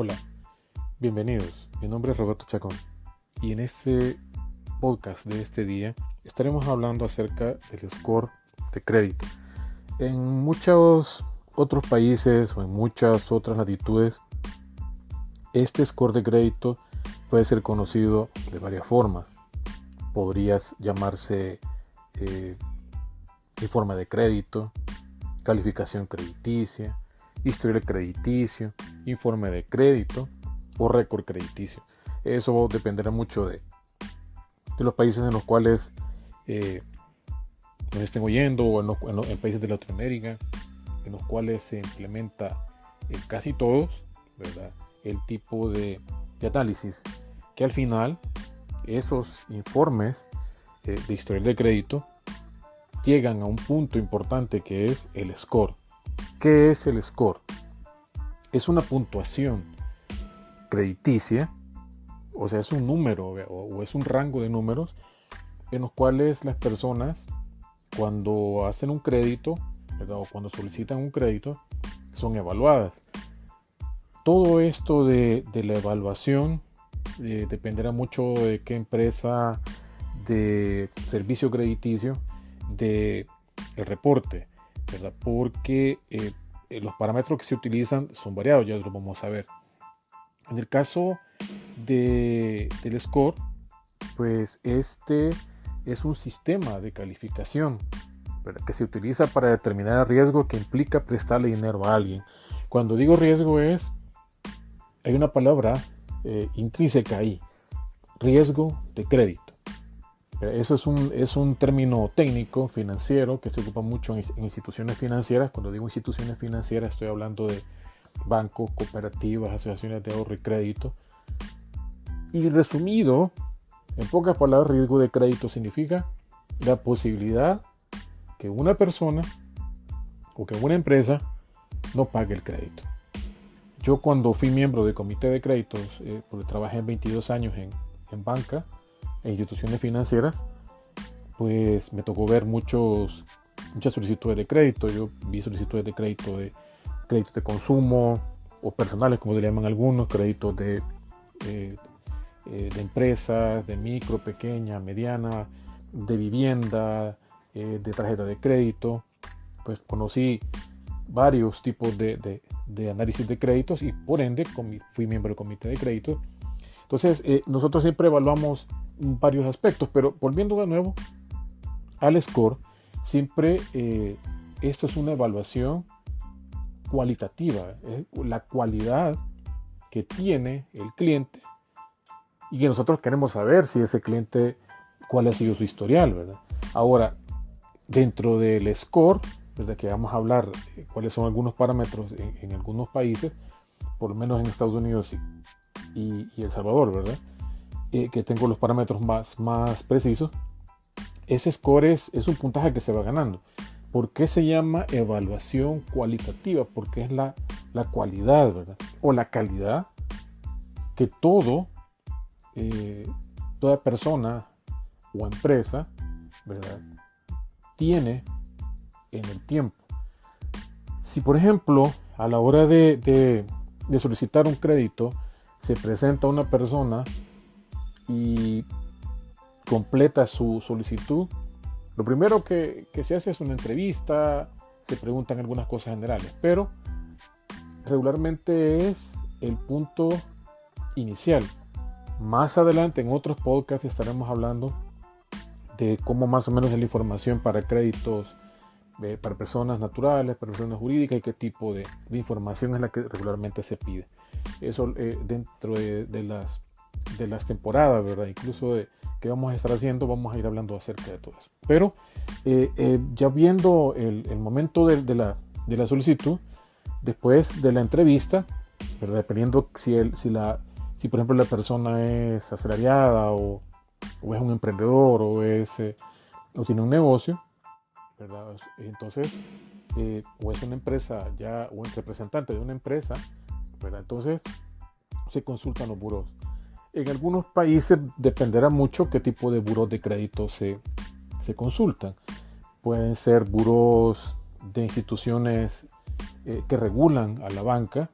Hola, bienvenidos. Mi nombre es Roberto Chacón y en este podcast de este día estaremos hablando acerca del score de crédito. En muchos otros países o en muchas otras latitudes, este score de crédito puede ser conocido de varias formas. Podría llamarse informe de crédito, calificación crediticia, historial crediticio, informe de crédito o récord crediticio. Eso dependerá mucho de los países en los cuales nos estén oyendo o en países de Latinoamérica en los cuales se implementa en casi todos, ¿verdad?, el tipo de análisis que al final esos informes de historial de crédito llegan a un punto importante que es el score. ¿Qué es el score? Es una puntuación crediticia, o sea, es un número o es un rango de números en los cuales las personas, cuando hacen un crédito, ¿verdad?, o cuando solicitan un crédito, son evaluadas. Todo esto de la evaluación dependerá mucho de qué empresa de servicio crediticio de el reporte, ¿verdad? Porque los parámetros que se utilizan son variados, ya lo vamos a ver. En el caso del score, pues este es un sistema de calificación, ¿verdad?, que se utiliza para determinar el riesgo que implica prestarle dinero a alguien. Cuando digo riesgo hay una palabra intrínseca ahí, riesgo de crédito. Eso es un término técnico financiero que se ocupa mucho en instituciones financieras. Cuando digo instituciones financieras estoy hablando de bancos, cooperativas, asociaciones de ahorro y crédito. Y resumido, en pocas palabras, riesgo de crédito significa la posibilidad que una persona o que una empresa no pague el crédito. Yo cuando fui miembro del comité de créditos, porque trabajé 22 años en banca e instituciones financieras, pues me tocó ver muchas solicitudes de crédito. Yo vi solicitudes de créditos de consumo o personales, como le llaman algunos, créditos de empresas, de micro, pequeña, mediana, de vivienda, de tarjeta de crédito. Pues conocí varios tipos de análisis de créditos y por ende fui miembro del comité de crédito. Entonces nosotros siempre evaluamos varios aspectos, pero volviendo de nuevo al score, siempre esto es una evaluación cualitativa, la cualidad que tiene el cliente y que nosotros queremos saber si ese cliente, cuál ha sido su historial, ¿verdad? Ahora, dentro del score, ¿verdad?, que vamos a hablar cuáles son algunos parámetros en algunos países, por lo menos en Estados Unidos y El Salvador, ¿verdad?, que tengo los parámetros más precisos. Ese score es un puntaje que se va ganando. ¿Por qué se llama evaluación cualitativa? Porque es la cualidad, ¿verdad?, o la calidad que toda persona o empresa, ¿verdad?, tiene en el tiempo. Si por ejemplo a la hora de solicitar un crédito se presenta una persona y completa su solicitud, lo primero que se hace es una entrevista, se preguntan algunas cosas generales, pero regularmente es el punto inicial. Más adelante en otros podcasts estaremos hablando de cómo más o menos es la información para créditos para personas naturales, para personas jurídicas y qué tipo de información es la que regularmente se pide. Eso dentro de las temporadas, ¿verdad?, incluso que vamos a estar haciendo, vamos a ir hablando acerca de todo eso. Pero ya viendo el momento de la solicitud, después de la entrevista, ¿verdad?, dependiendo si por ejemplo la persona es asalariada o es un emprendedor o tiene un negocio, ¿verdad?, entonces o es una empresa ya o un representante de una empresa, ¿verdad?, entonces se consultan los buros. En algunos países dependerá mucho qué tipo de buros de crédito se consultan. Pueden ser buros de instituciones que regulan a la banca,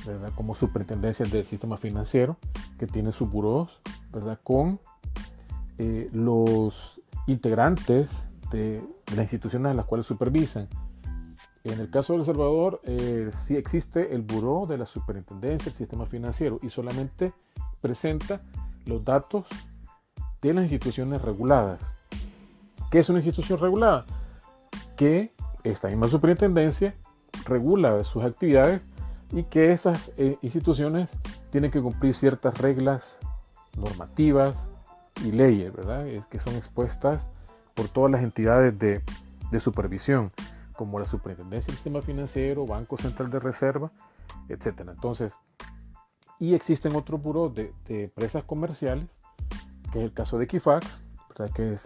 ¿verdad? Como superintendencias del sistema financiero, que tienen sus buros, ¿verdad? Con los integrantes de las instituciones a las cuales supervisan. En el caso de El Salvador, sí existe el buró de la superintendencia del sistema financiero y solamente presenta los datos de las instituciones reguladas. ¿Qué es una institución regulada? Que esta misma superintendencia regula sus actividades y que esas instituciones tienen que cumplir ciertas reglas normativas y leyes, ¿verdad? Que son expuestas por todas las entidades de supervisión, como la Superintendencia del Sistema Financiero, Banco Central de Reserva, etc. Entonces, y existen otros burós de empresas comerciales, que es el caso de Equifax, ¿verdad? Que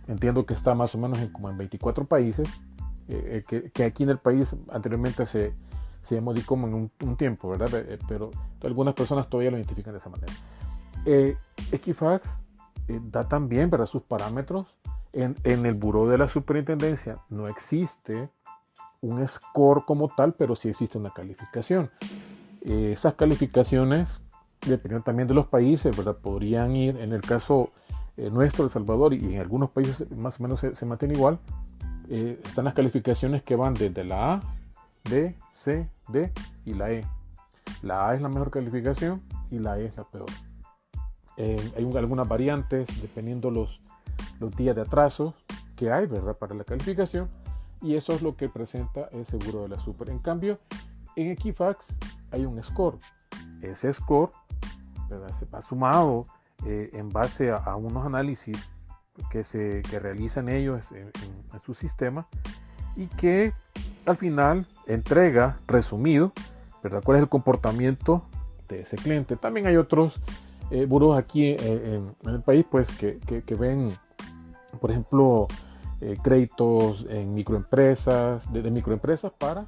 entiendo que está más o menos como en 24 países, que aquí en el país anteriormente se llamó DICOM en un tiempo, ¿verdad? Pero algunas personas todavía lo identifican de esa manera. Equifax da también, ¿verdad?, sus parámetros. En el buró de la superintendencia no existe un score como tal, pero sí existe una calificación. Esas calificaciones, dependiendo también de los países, ¿verdad?, podrían ir, en el caso nuestro, El Salvador, y en algunos países más o menos se mantiene igual. Están las calificaciones que van desde la A, B, C, D y la E. La A es la mejor calificación y la E es la peor. Hay algunas variantes dependiendo los días de atraso que hay, ¿verdad?, para la calificación, y eso es lo que presenta el seguro de la super. En cambio, en Equifax hay un score. Ese score, ¿verdad?, se va sumado en base a unos análisis que realizan ellos en su sistema y que al final entrega resumido, ¿verdad?, cuál es el comportamiento de ese cliente. También hay otros buros aquí en el país, pues que ven, por ejemplo, créditos en microempresas, desde microempresas para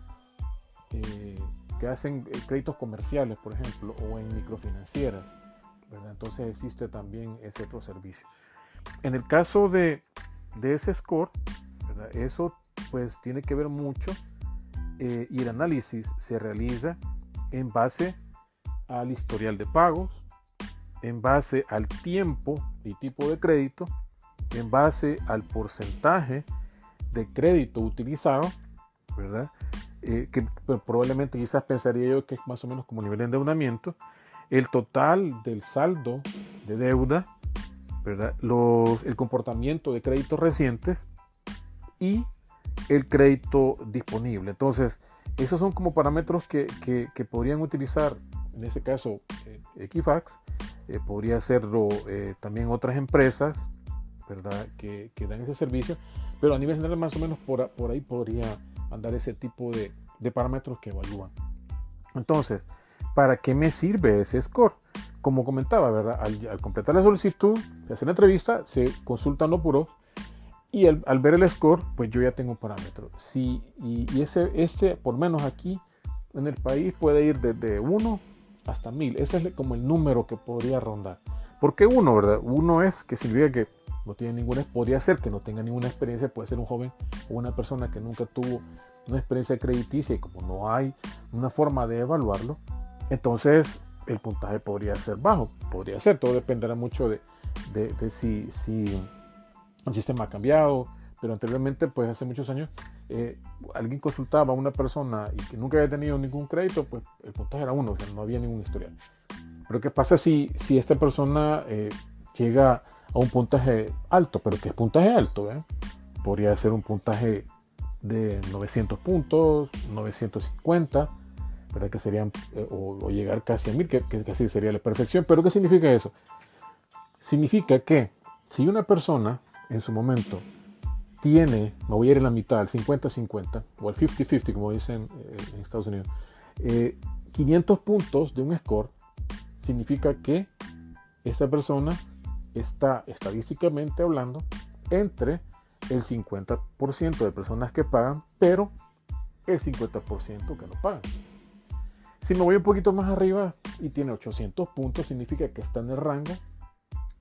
que hacen créditos comerciales, por ejemplo, o en microfinancieras, ¿verdad? Entonces existe también ese otro servicio. En el caso de ese score, ¿verdad?, eso pues tiene que ver mucho y el análisis se realiza en base al historial de pagos, en base al tiempo y tipo de crédito, en base al porcentaje de crédito utilizado, ¿verdad? Que probablemente quizás pensaría yo que es más o menos como nivel de endeudamiento, el total del saldo de deuda, ¿verdad?, el comportamiento de créditos recientes y el crédito disponible. Entonces, esos son como parámetros que podrían utilizar, en ese caso, Equifax. Podría hacerlo también otras empresas, ¿verdad?, que dan ese servicio, pero a nivel general más o menos por ahí podría andar ese tipo de parámetros que evalúan. Entonces, ¿para qué me sirve ese score? Como comentaba, ¿verdad?, al completar la solicitud, se hace la entrevista, se consultan los buros y al ver el score, pues yo ya tengo un parámetro. Y ese, por menos aquí en el país, puede ir desde 1 hasta 1000. Ese es como el número que podría rondar. ¿Por qué 1, verdad? 1 es que significa que no tiene ninguna, podría ser que no tenga ninguna experiencia, puede ser un joven o una persona que nunca tuvo una experiencia crediticia y como no hay una forma de evaluarlo, entonces el puntaje podría ser bajo, podría ser, todo dependerá mucho de si el sistema ha cambiado, pero anteriormente, pues hace muchos años, alguien consultaba a una persona y que nunca había tenido ningún crédito, pues el puntaje era 1, o sea, no había ningún historial. Pero ¿qué pasa si esta persona llega a un puntaje alto? Pero ¿qué es puntaje alto? Podría ser un puntaje de 900 puntos, 950, ¿verdad?, que serían, o llegar casi a 1000, que casi sería la perfección. ¿Pero qué significa eso? Significa que si una persona en su momento tiene, me voy a ir en la mitad, al 50-50 o al 50-50 como dicen en Estados Unidos, 500 puntos de un score, significa que esa persona está estadísticamente hablando entre el 50% de personas que pagan, pero el 50% que no pagan. Si me voy un poquito más arriba y tiene 800 puntos, significa que está en el rango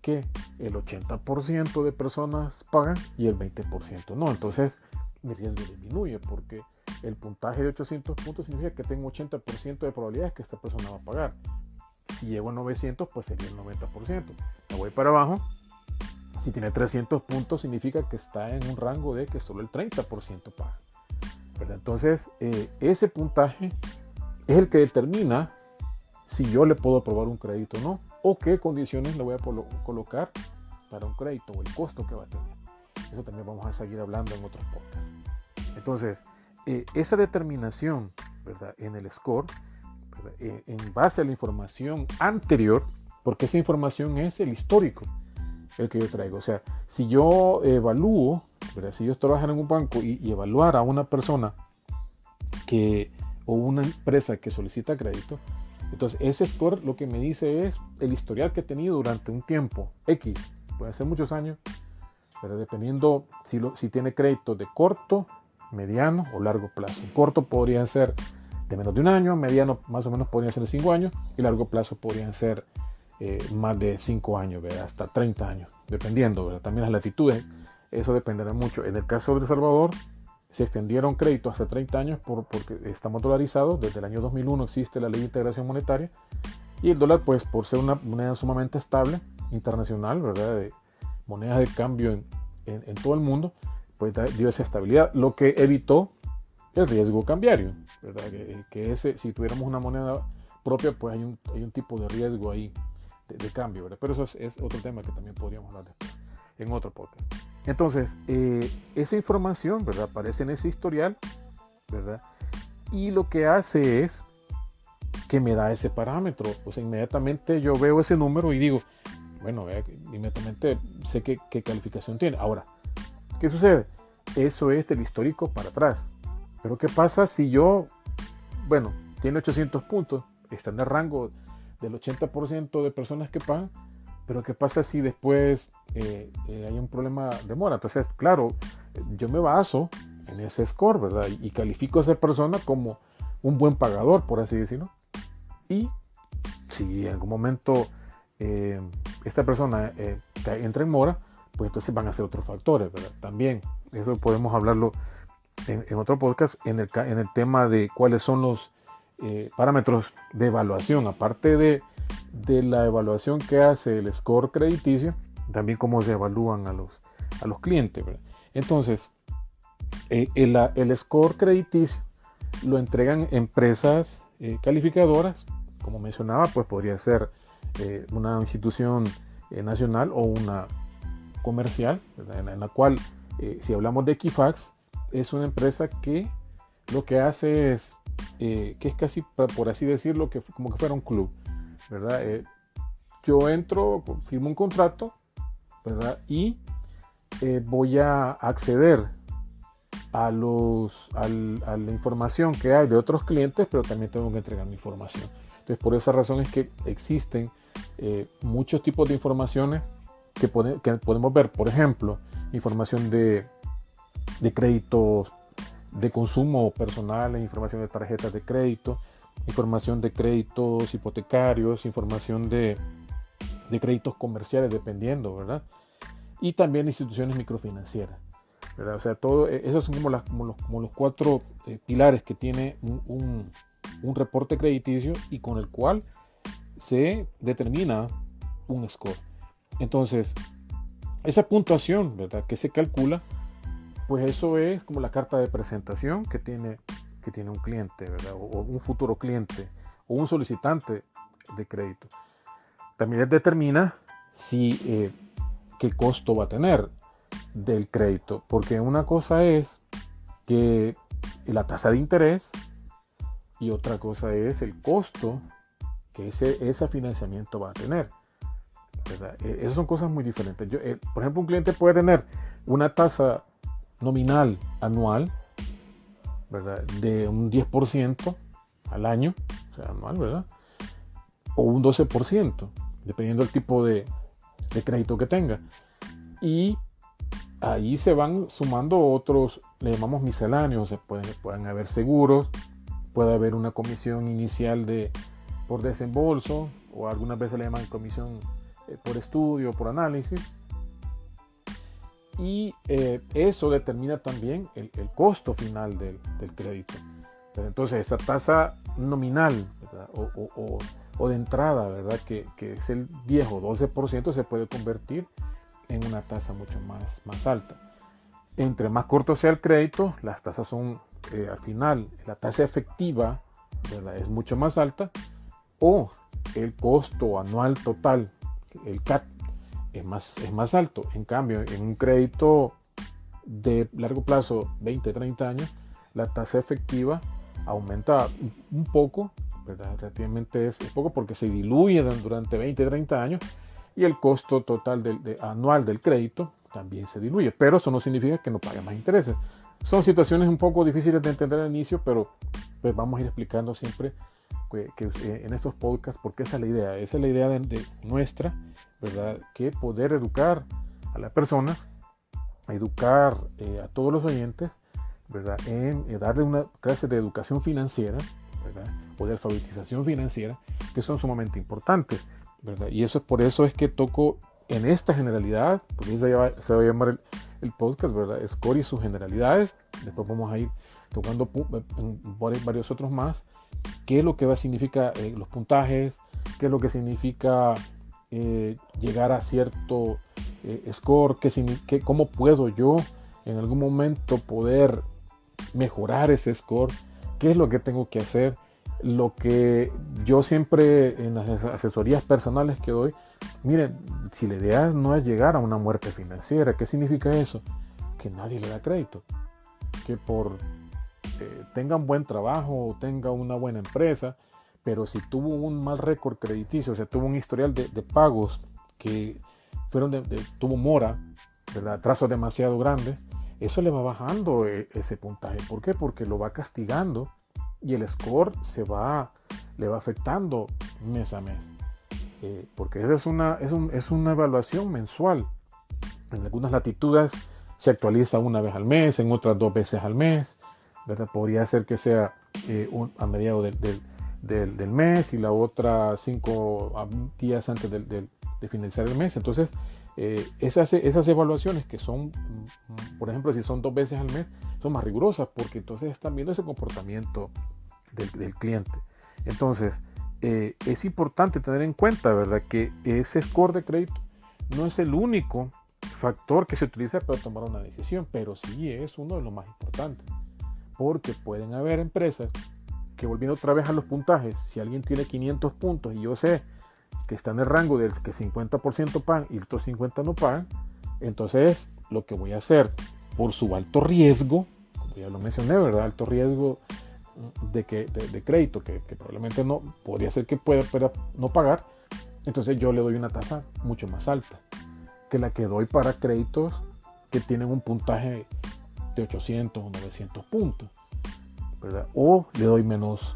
que el 80% de personas pagan y el 20% no. Entonces mi riesgo disminuye porque el puntaje de 800 puntos significa que tengo 80% de probabilidades que esta persona va a pagar. Si llego a 900, pues sería el 90%. Me voy para abajo. Si tiene 300 puntos, significa que está en un rango de que solo el 30% paga, ¿verdad? Entonces, ese puntaje es el que determina si yo le puedo aprobar un crédito o no, o qué condiciones le voy a colocar para un crédito, o el costo que va a tener. Eso también vamos a seguir hablando en otros podcasts. Entonces, esa determinación, ¿verdad?, en el score, ¿verdad?, en base a la información anterior, porque esa información es el histórico, el que yo traigo. O sea, si yo evalúo, ¿verdad?, si yo trabajo en un banco y evaluar a una persona o una empresa que solicita crédito, entonces ese score lo que me dice es el historial que he tenido durante un tiempo X, puede ser muchos años, pero dependiendo si tiene crédito de corto, mediano o largo plazo. Corto podría ser de menos de un año, mediano más o menos podría ser de 5 años y largo plazo podrían ser más de 5 años, ¿verdad?, hasta 30 años, dependiendo, ¿verdad? También las latitudes, eso dependerá mucho. En el caso de El Salvador, se extendieron créditos hasta 30 años porque estamos dolarizados. Desde el año 2001 existe la Ley de Integración Monetaria y el dólar, pues por ser una moneda sumamente estable, internacional, ¿verdad?, de monedas de cambio en todo el mundo, pues dio esa estabilidad, lo que evitó el riesgo cambiario, ¿verdad? Si tuviéramos una moneda propia, pues hay un tipo de riesgo ahí de cambio, ¿verdad? Pero eso es otro tema que también podríamos hablar después en otro podcast. Entonces, esa información, ¿verdad?, aparece en ese historial, ¿verdad? Y lo que hace es que me da ese parámetro. O sea, inmediatamente yo veo ese número y digo, bueno, inmediatamente sé qué calificación tiene. Ahora, ¿qué sucede? Eso es del histórico para atrás. Pero ¿qué pasa si tiene 800 puntos, está en el rango del 80% de personas que pagan, pero ¿qué pasa si después hay un problema de mora? Entonces, claro, yo me baso en ese score, ¿verdad? Y califico a esa persona como un buen pagador, por así decirlo. Y si en algún momento esta persona entra en mora, pues entonces van a ser otros factores, ¿verdad? También, eso podemos hablarlo en otro podcast, en el tema de cuáles son los parámetros de evaluación, aparte de la evaluación que hace el score crediticio, también cómo se evalúan a los clientes, ¿verdad? Entonces, el score crediticio lo entregan empresas calificadoras, como mencionaba, pues podría ser una institución nacional o una comercial, ¿verdad?, en la cual, si hablamos de Equifax, es una empresa que lo que hace es que es casi, por así decirlo, como que fuera un club, ¿verdad? Yo entro, firmo un contrato, ¿verdad?, y voy a acceder a la información que hay de otros clientes, pero también tengo que entregar mi información. Entonces, por esa razón es que existen muchos tipos de informaciones que podemos ver. Por ejemplo, información de créditos de consumo personales, información de tarjetas de crédito, información de créditos hipotecarios, información de créditos comerciales, dependiendo, ¿verdad? Y también instituciones microfinancieras, ¿verdad? O sea, todo, esos son como los 4 pilares que tiene un reporte crediticio y con el cual se determina un score. Entonces, esa puntuación, ¿verdad?, que se calcula, pues eso es como la carta de presentación que tiene un cliente, ¿verdad?, o un futuro cliente o un solicitante de crédito. También determina qué costo va a tener del crédito, porque una cosa es que la tasa de interés y otra cosa es el costo que ese financiamiento va a tener, ¿verdad? Esas son cosas muy diferentes. Por ejemplo, un cliente puede tener una tasa nominal anual, ¿verdad?, de un 10% al año, o sea, anual, ¿verdad?, o un 12%, dependiendo del tipo de crédito que tenga. Y ahí se van sumando otros, le llamamos misceláneos. Pueden haber seguros, puede haber una comisión inicial por desembolso, o algunas veces le llaman comisión por estudio, por análisis. y eso determina también el costo final del crédito. Entonces esa tasa nominal, ¿verdad? O de entrada, ¿verdad? Que es el 10 o 12%, se puede convertir en una tasa mucho más alta. Entre más corto sea el crédito, las tasas son, al final, la tasa efectiva, ¿verdad? Es mucho más alta, o el costo anual total, el CAT, es más alto. En cambio, en un crédito de largo plazo, 20, 30 años, la tasa efectiva aumenta un poco, ¿verdad? Relativamente es poco porque se diluye durante 20, 30 años, y el costo total anual del crédito también se diluye, pero eso no significa que no pague más intereses. Son situaciones un poco difíciles de entender al inicio, pero pues vamos a ir explicando siempre que en estos podcasts, porque esa es la idea de nuestra, ¿verdad? Que poder educar a las personas, educar a todos los oyentes, ¿verdad? En darle una clase de educación financiera, ¿verdad? O de alfabetización financiera, que son sumamente importantes, ¿verdad? Y por eso es que toco en esta generalidad, porque se va a llamar el podcast, ¿verdad? Score y sus generalidades. Después vamos a ir tocando varios otros más. ¿Qué es lo que significa los puntajes? ¿Qué es lo que significa llegar a cierto score? ¿Cómo puedo yo en algún momento poder mejorar ese score? ¿Qué es lo que tengo que hacer? Lo que yo siempre en las asesorías personales que doy, miren, si la idea no es llegar a una muerte financiera, ¿qué significa eso? Que nadie le da crédito. Que tenga un buen trabajo o tenga una buena empresa, pero si tuvo un mal récord crediticio, o sea, tuvo un historial de pagos que tuvo mora, ¿verdad? Trazos demasiado grandes, eso le va bajando ese puntaje. ¿Por qué? Porque lo va castigando y el score le va afectando mes a mes. Porque esa es una evaluación mensual. En algunas latitudes se actualiza una vez al mes, en otras 2 veces al mes, ¿verdad? Podría ser que sea a mediados del mes y la otra 5 días antes de finalizar el mes. Entonces, esas evaluaciones que son, por ejemplo, si son 2 veces al mes, son más rigurosas porque entonces están viendo ese comportamiento del cliente. Entonces, es importante tener en cuenta, ¿verdad?, que ese score de crédito no es el único factor que se utiliza para tomar una decisión, pero sí es uno de los más importantes, porque pueden haber empresas que, volviendo otra vez a los puntajes, si alguien tiene 500 puntos y yo sé que está en el rango del que 50% pagan y otros 50% no pagan, entonces lo que voy a hacer por su alto riesgo, como ya lo mencioné, ¿verdad?, alto riesgo de crédito que probablemente no podría ser que pueda no pagar, entonces yo le doy una tasa mucho más alta que la que doy para créditos que tienen un puntaje de 800 o 900 puntos, ¿verdad? O le doy menos,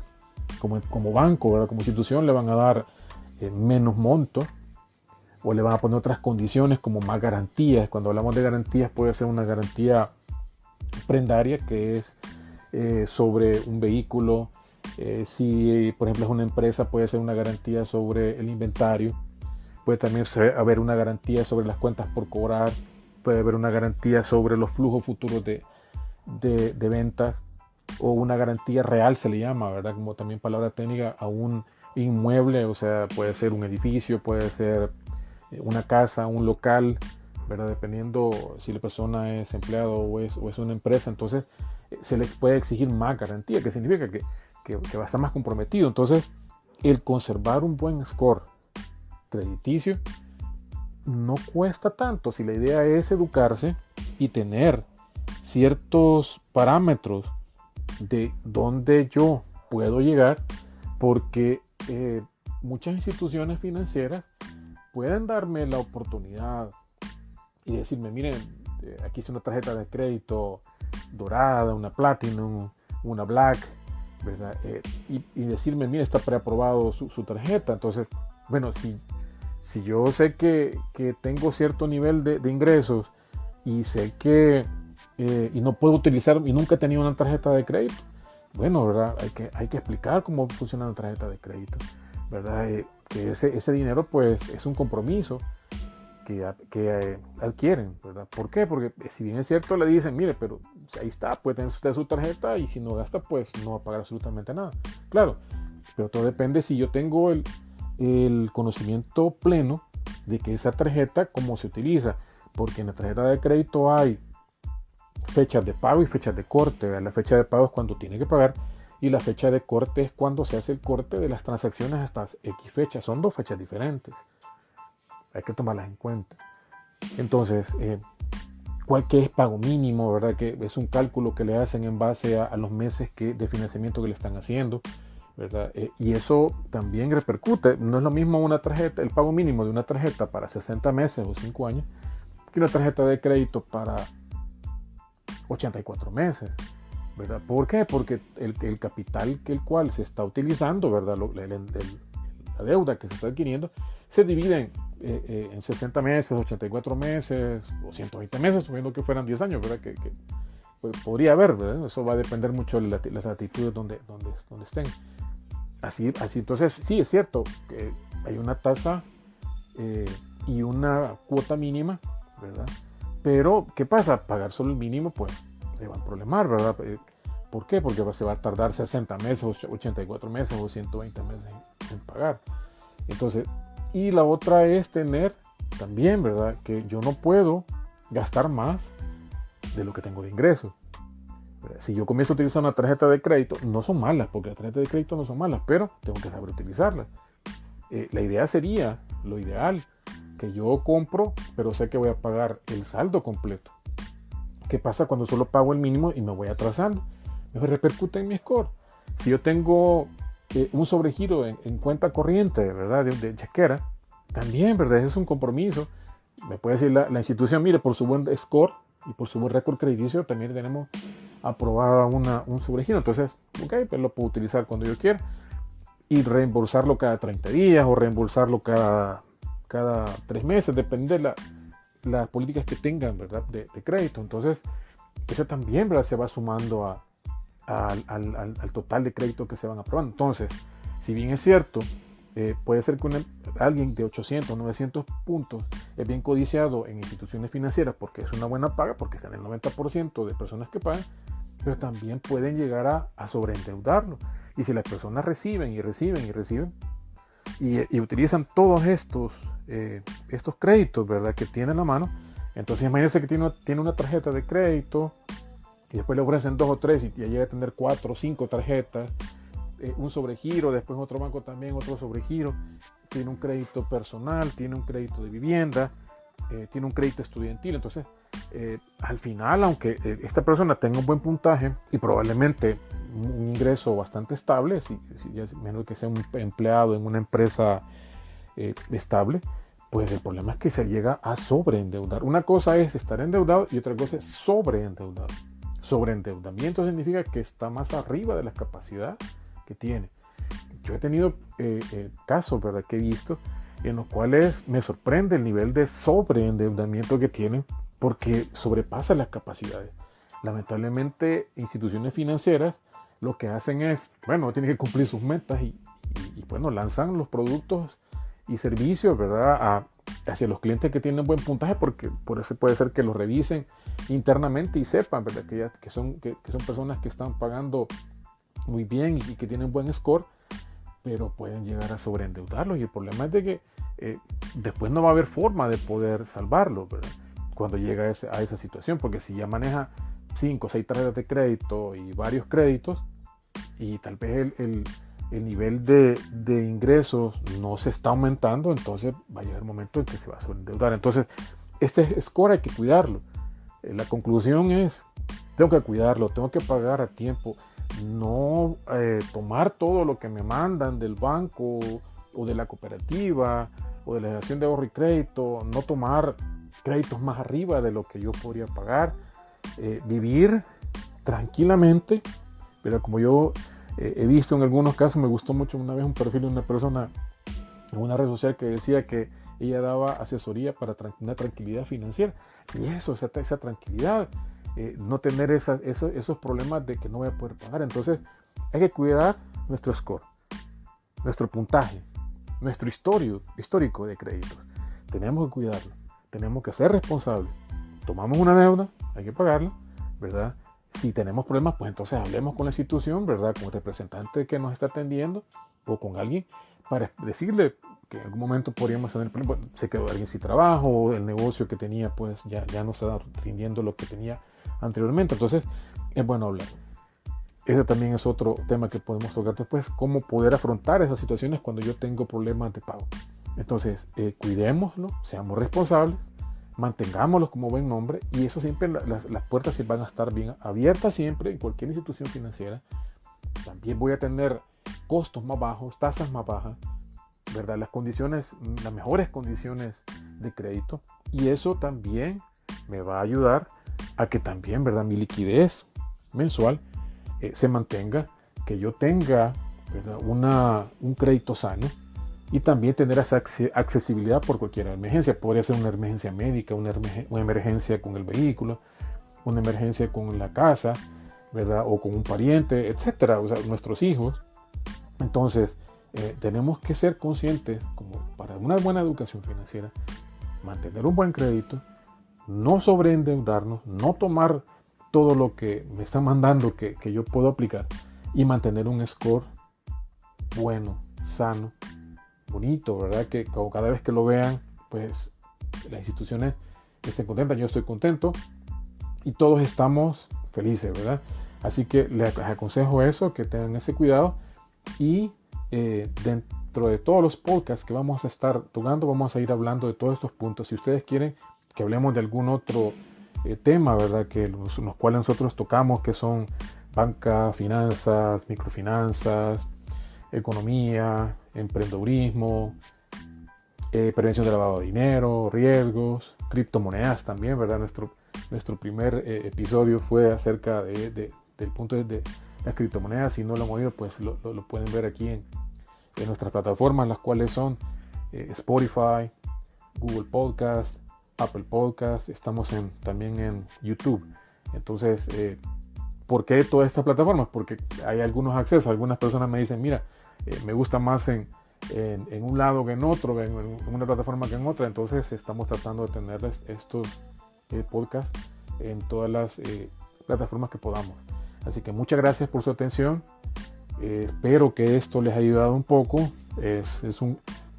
como banco, ¿verdad?, como institución, le van a dar menos monto, o le van a poner otras condiciones como más garantías. Cuando hablamos de garantías, puede ser una garantía prendaria, que es sobre un vehículo. Si por ejemplo es una empresa, puede ser una garantía sobre el inventario. Puede también haber una garantía sobre las cuentas por cobrar. Puede haber una garantía sobre los flujos futuros de ventas, o una garantía real se le llama, ¿verdad?, como también palabra técnica, a un inmueble. O sea, puede ser un edificio, puede ser una casa, un local, ¿verdad?, dependiendo si la persona es empleado o es una empresa. Entonces se le puede exigir más garantía, que significa que va a estar más comprometido. Entonces, el conservar un buen score crediticio no cuesta tanto si la idea es educarse y tener ciertos parámetros de dónde yo puedo llegar, porque muchas instituciones financieras pueden darme la oportunidad y decirme, miren, aquí es una tarjeta de crédito dorada, una Platinum, una Black, ¿verdad? Y decirme, mire, está preaprobado su tarjeta. Entonces, bueno, si yo sé que tengo cierto nivel de ingresos y sé que y no puedo utilizar, y nunca he tenido una tarjeta de crédito, bueno, ¿verdad?, hay que explicar cómo funciona una tarjeta de crédito, ¿verdad? Que ese dinero pues es un compromiso que adquieren, ¿verdad? ¿Por qué? Porque si bien es cierto, le dicen, mire, pero ahí está, puede tener usted su tarjeta y si no gasta, pues no va a pagar absolutamente nada. Claro, pero todo depende si yo tengo el conocimiento pleno de que esa tarjeta, cómo se utiliza, porque en la tarjeta de crédito hay fechas de pago y fechas de corte. La fecha de pago es cuando tiene que pagar y la fecha de corte es cuando se hace el corte de las transacciones hasta X fecha. Son dos fechas diferentes. Hay que tomarlas en cuenta. Entonces, ¿cuál que es pago mínimo? ¿Verdad? Que es un cálculo que le hacen en base a los meses de financiamiento que le están haciendo, ¿verdad? Y eso también repercute. No es lo mismo una tarjeta, el pago mínimo de una tarjeta para 60 meses o 5 años que una tarjeta de crédito para 84 meses, ¿verdad? ¿Por qué? Porque el capital el cual se está utilizando, ¿verdad? La deuda que se está adquiriendo se divide en 60 meses, 84 meses o 120 meses, suponiendo que fueran 10 años, ¿verdad? Que pues, podría haber, ¿verdad? Eso va a depender mucho de las latitudes donde estén. Así, entonces, sí, es cierto que hay una tasa y una cuota mínima, ¿verdad? Pero, ¿qué pasa? Pagar solo el mínimo, pues, le va a problemar, ¿verdad? ¿Por qué? Porque se va a tardar 60 meses, 84 meses o 120 meses en pagar. Entonces, y la otra es tener también, ¿verdad? Que yo no puedo gastar más de lo que tengo de ingreso. Si yo comienzo a utilizar una tarjeta de crédito, no son malas, porque las tarjetas de crédito no son malas, pero tengo que saber utilizarlas. La idea sería, lo ideal, que yo compro, pero sé que voy a pagar el saldo completo. ¿Qué pasa cuando solo pago el mínimo y me voy atrasando? Me repercute en mi score. Si yo tengo un sobregiro en cuenta corriente, ¿verdad? De chequera, también, ¿verdad? Ese es un compromiso. Me puede decir la institución, mire, por su buen score y por su buen récord crediticio, también tenemos aprobada un sobregiro. Entonces, ok, pues lo puedo utilizar cuando yo quiera y reembolsarlo cada 30 días o reembolsarlo cada 3 meses, depende de las políticas que tengan, ¿verdad? De crédito. Entonces, eso también, ¿verdad? Se va sumando al total de crédito que se van aprobando. Entonces, si bien es cierto, puede ser que alguien de 800, 900 puntos es bien codiciado en instituciones financieras porque es una buena paga, porque están el 90% de personas que pagan, pero también pueden llegar a sobreendeudarlo. Y si las personas reciben y utilizan todos estos créditos, ¿verdad? Que tienen a mano, entonces imagínense que tiene una tarjeta de crédito y después le ofrecen 2 o 3 y ya llega a tener 4 o 5 tarjetas, un sobregiro, después en otro banco también otro sobregiro, tiene un crédito personal, tiene un crédito de vivienda, tiene un crédito estudiantil. Entonces, al final, aunque esta persona tenga un buen puntaje y probablemente un ingreso bastante estable, si menos que sea un empleado en una empresa estable, pues el problema es que se llega a sobreendeudar. Una cosa es estar endeudado y otra cosa es sobreendeudado. Sobreendeudamiento significa que está más arriba de la capacidad que tiene. Yo he tenido casos, ¿verdad?, que he visto en los cuales me sorprende el nivel de sobreendeudamiento que tienen porque sobrepasa las capacidades. Lamentablemente, instituciones financieras lo que hacen es, bueno, tienen que cumplir sus metas y bueno, lanzan los productos y servicios, ¿verdad?, hacia los clientes que tienen buen puntaje, porque por eso puede ser que los revisen internamente y sepan, ¿verdad?, que son personas que están pagando muy bien y que tienen buen score, pero pueden llegar a sobreendeudarlos y el problema es de que después no va a haber forma de poder salvarlo, ¿verdad?, cuando llega a esa situación, porque si ya maneja 5 o 6 tarjetas de crédito y varios créditos y tal vez el nivel de ingresos no se está aumentando, entonces va a llegar el momento en que se va a sobreendeudar. Entonces, este score hay que cuidarlo. La conclusión es, tengo que cuidarlo, tengo que pagar a tiempo, no tomar todo lo que me mandan del banco o de la cooperativa o de la Asociación de Ahorro y Crédito, no tomar créditos más arriba de lo que yo podría pagar, vivir tranquilamente, pero como yo he visto en algunos casos, me gustó mucho una vez un perfil de una persona en una red social que decía que ella daba asesoría para una tranquilidad financiera, y eso, esa tranquilidad, no tener esos problemas de que no voy a poder pagar. Entonces hay que cuidar nuestro score, nuestro puntaje, nuestro histórico de créditos. Tenemos que cuidarlo, tenemos que ser responsables. Tomamos una deuda, hay que pagarla, ¿verdad? Si tenemos problemas, pues entonces hablemos con la institución, ¿verdad? Con el representante que nos está atendiendo o con alguien para decirle que en algún momento podríamos tener problemas. Bueno, se quedó alguien sin trabajo, o el negocio que tenía pues ya no está rindiendo lo que tenía anteriormente. Entonces es bueno hablar. Ese también es otro tema que podemos tocar después, cómo poder afrontar esas situaciones cuando yo tengo problemas de pago. Entonces, cuidémoslo, seamos responsables, mantengámoslos como buen nombre, y eso siempre, las puertas van a estar bien abiertas siempre en cualquier institución financiera. También voy a tener costos más bajos, tasas más bajas, ¿verdad? Las mejores condiciones de crédito, y eso también me va a ayudar a que también, ¿verdad?, mi liquidez mensual se mantenga, que yo tenga, ¿verdad?, un crédito sano, y también tener esa accesibilidad por cualquier emergencia. Podría ser una emergencia médica, una emergencia con el vehículo, una emergencia con la casa, ¿verdad?, o con un pariente, etcétera, o sea, nuestros hijos. Entonces, tenemos que ser conscientes, como para una buena educación financiera, mantener un buen crédito, no sobreendeudarnos, no tomar todo lo que me están mandando que yo puedo aplicar, y mantener un score bueno, sano, bonito, ¿verdad? Que cada vez que lo vean, pues las instituciones estén contentas, yo estoy contento y todos estamos felices, ¿verdad? Así que les aconsejo eso, que tengan ese cuidado, y dentro de todos los podcasts que vamos a estar tocando, vamos a ir hablando de todos estos puntos. Si ustedes quieren que hablemos de algún otro tema, ¿verdad?, que los cuales nosotros tocamos, que son banca, finanzas, microfinanzas, economía, emprendedurismo, prevención de lavado de dinero, riesgos, criptomonedas también, ¿verdad? Nuestro primer episodio fue acerca del punto de las criptomonedas. Si no lo han oído, pues lo pueden ver aquí en nuestras plataformas, las cuales son Spotify, Google Podcast, Apple Podcast, estamos también en YouTube. Entonces, ¿por qué todas estas plataformas? Porque hay algunos accesos. Algunas personas me dicen, mira, me gusta más en un lado que en otro, en una plataforma que en otra. Entonces estamos tratando de tenerles estos podcasts en todas las plataformas que podamos. Así que muchas gracias por su atención. Espero que esto les haya ayudado un poco.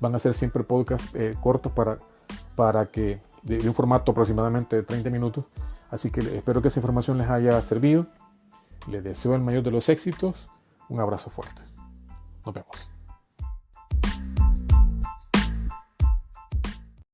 Van a ser siempre podcasts cortos para que de un formato aproximadamente de 30 minutos. Así que espero que esa información les haya servido. Les deseo el mayor de los éxitos. Un abrazo fuerte. Nos vemos.